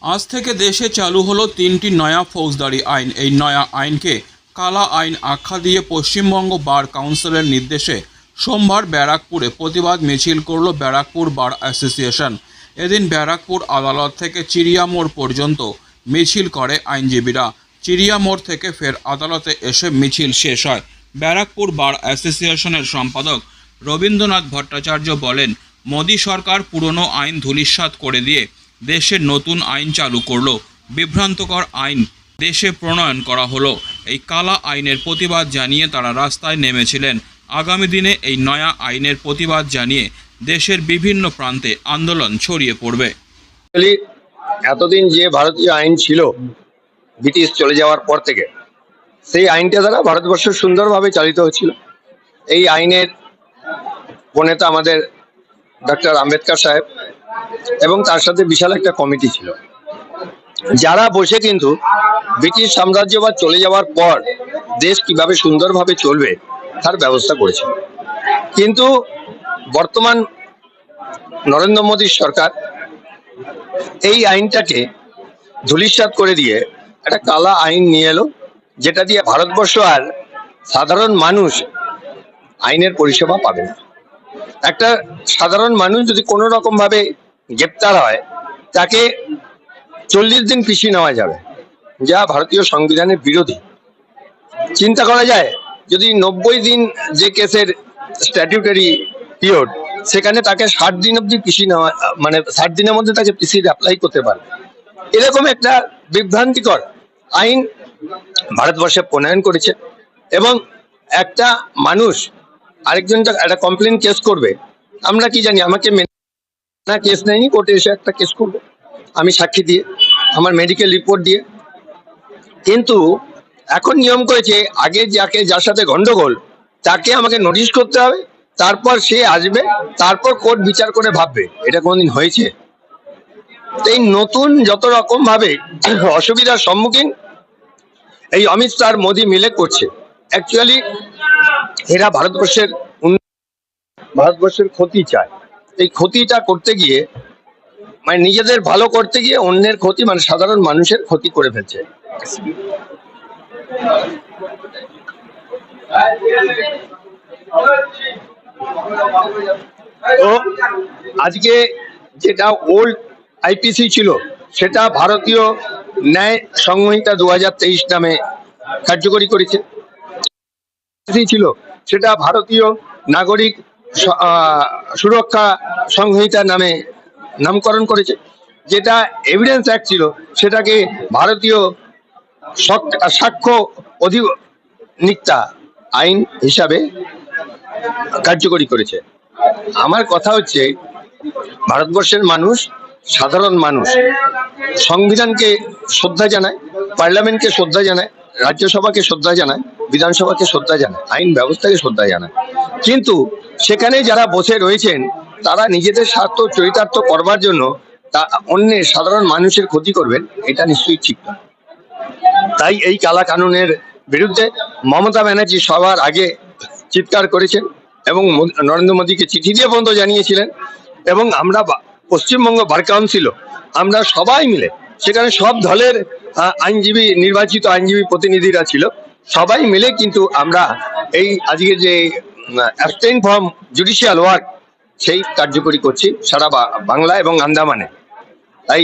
আজ থেকে দেশে চালু হলো 3টি নয়া ফৌজদারি আইন। এই নয়া আইনকে কালা আইন আখ্যা দিয়ে পশ্চিমবঙ্গ বার কাউন্সিলের নির্দেশে সোমবার ব্যারাকপুরে প্রতিবাদ মিছিল করল ব্যারাকপুর বার অ্যাসোসিয়েশন। এদিন ব্যারাকপুর আদালত থেকে চিড়িয়া মোড় পর্যন্ত মিছিল করে আইনজীবীরা। চিড়িয়া মোড় থেকে ফের আদালতে এসে মিছিল শেষ হয়। ব্যারাকপুর বার অ্যাসোসিয়েশনের সম্পাদক রবীন্দ্রনাথ ভট্টাচার্য বলেন, মোদী সরকার পুরনো আইন ধূলিসাৎ করে দিয়ে দেশে নতুন আইন চালু করলো। বিভ্রান্তকর আইন দেশে প্রণয়ন করা হলো। এই কালা আইনের প্রতিবাদ জানিয়ে তারা রাস্তায় নেমেছিলেন। আগামী দিনে এই নয়া আইনের প্রতিবাদ জানিয়ে দেশের বিভিন্ন প্রান্তে আন্দোলন ছড়িয়ে পড়বে। এতদিন যে ভারতীয় আইন ছিল ব্রিটিশ চলে যাওয়ার পর থেকে, সেই আইনটা দ্বারা ভারতবর্ষ সুন্দরভাবে চালিত হচ্ছিল। এই আইনের প্রণেতা আমাদের ডক্টর আম্বেদকর সাহেব, এবং তার সাথে বিশাল একটা কমিটি ছিল, যারা বসে কিন্তু ব্রিটিশ সাম্রাজ্যবাদ চলে যাওয়ার পর দেশ কিভাবে সুন্দরভাবে চলবে তার ব্যবস্থা করেছে। কিন্তু বর্তমান নরেন্দ্র মোদীর সরকার এই আইনটাকে ধূলিসাৎ করে দিয়ে একটা কালা আইন নিয়ে এলো, যেটা দিয়ে ভারতবর্ষ আর সাধারণ মানুষ আইনের পরিষেবা পাবে না। একটা সাধারণ মানুষ যদি কোনো রকম ভাবে গ্রেপ্তার হয়, তাকে 40 দিন পিছিয়ে নেওয়া যাবে, যা ভারতীয় সংবিধানের বিরোধী। চিন্তা করা যায়, যদি 90 দিন যে কেসের স্ট্যাটিউটারি পিরিয়ড, সেখানে তাকে 60 দিন অব্দি পিছিয়ে নেওয়া, মানে 60 দিনের মধ্যে তাকে পিছিয়ে অ্যাপ্লাই করতে পারবে। এরকম একটা বিভ্রান্তিকর আইন ভারতবর্ষে প্রণয়ন করেছে। এবং একটা মানুষ আরেকজন একটা কমপ্লেন কেস করবে, আমরা কি জানি আমাকে না কেস নেয়নি, কোর্টে এসে একটা কেস করবো আমি সাক্ষী দিয়ে, আমার মেডিকেল রিপোর্ট দিয়ে। কিন্তু এখন নিয়ম করেছে, আগে যার সাথে গন্ডগোল তাকে আমাকে নোটিশ করতে হবে, তারপর সে আসবে, তারপর কোর্ট বিচার করে ভাববে। এটা কোনদিন হয়েছে? এই নতুন যত রকম ভাবে অসুবিধার সম্মুখীন এই অমিত শাহ মোদী মিলে করছে, অ্যাকচুয়ালি এরা ভারতবর্ষের ক্ষতি চায়। এই ক্ষতিটা করতে গিয়ে, মানে নিজেদের ভালো করতে গিয়ে অন্যের ক্ষতি, মানে সাধারণ মানুষের ক্ষতি করে ফেলছে। তো আজকে যেটা ওল্ড আইপিসি ছিল, সেটা ভারতীয় ন্যায় সংহিতা 2023 নামে কার্যকরী করেছে। ছিল সেটা ভারতীয় নাগরিক সুরক্ষা সংহিতা নামে নামকরণ করেছে। যেটা এভিডেন্স অ্যাক্ট ছিল, সেটাকে ভারতীয় সাক্ষ্য অধিনিক্তা আইন হিসাবে কার্যকরী করেছে। আমার কথা হচ্ছে, ভারতবর্ষের মানুষ, সাধারণ মানুষ সংবিধানকে শ্রদ্ধা জানায়, পার্লামেন্টকে শ্রদ্ধা জানায়, রাজ্যসভাকে শ্রদ্ধা জানায়, বিধানসভাকে শ্রদ্ধা জানায়, আইন ব্যবস্থাকে শ্রদ্ধা জানায়। কিন্তু সেখানে যারা বসে রয়েছেন, তারা নিজেদের স্বার্থ চরিতার্থ করবার জন্য অন্যের সাধারণ মানুষের ক্ষতি করবেন, এটা নিশ্চয়ই ঠিক না। তাই এই কালা কানুনের বিরুদ্ধে মমতা ব্যানার্জি সবার আগে চিৎকার করেছেন এবং নরেন্দ্র মোদীকে চিঠি দিয়ে পর্যন্ত জানিয়েছিলেন। এবং আমরা পশ্চিমবঙ্গ বার কাউন্সিল, আমরা সবাই মিলে, সেখানে সব দলের আইনজীবী, নির্বাচিত আইনজীবী প্রতিনিধিরা ছিল, সবাই মিলে কিন্তু আমরা এই আজকে যে অ্যাবস্টেইন ফ্রম জুডিশিয়াল ওয়ার্ক, সেই কার্যকরী করছি সারা বাংলা এবং আন্দামানে। তাই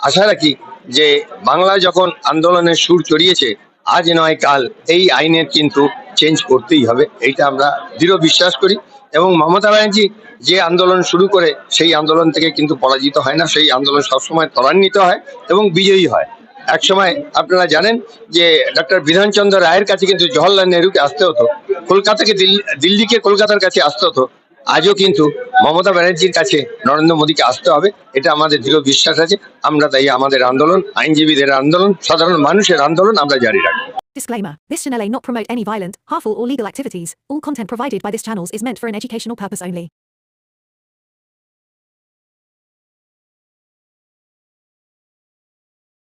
আশা রাখি যে বাংলায় যখন আন্দোলনের সুর চড়িয়েছে, আজ নয় কাল এই আইনের কিন্তু চেঞ্জ করতেই হবে, এইটা আমরা দৃঢ় বিশ্বাস করি। এবং মমতা ব্যানার্জি যে আন্দোলন শুরু করে, সেই আন্দোলন থেকে কিন্তু পরাজিত হয় না, সেই আন্দোলন সবসময় ত্বরান্বিত হয় এবং বিজয়ী হয়। এক সময় আপনারা জানেন যে ডক্টর বিধানচন্দ্র রায়ের কাছে কিন্তু জওহরলাল নেহরুকে আসতে হতো, কলকাতাকে দিল্লিকে কলকাতার কাছে আসতে হতো। আজও কিন্তু মমতা ব্যানার্জির কাছে নরেন্দ্র মোদীকে আসতে হবে, এটা আমাদের দৃঢ় বিশ্বাস আছে। আমরা তাই আমাদের আন্দোলন, আইনজীবীদের আন্দোলন, সাধারণ মানুষের আন্দোলন আমরা জারি রাখবো। Disclaimer. This channel may not promote any violent, harmful or legal activities. All content provided by this channel is meant for an educational purpose only.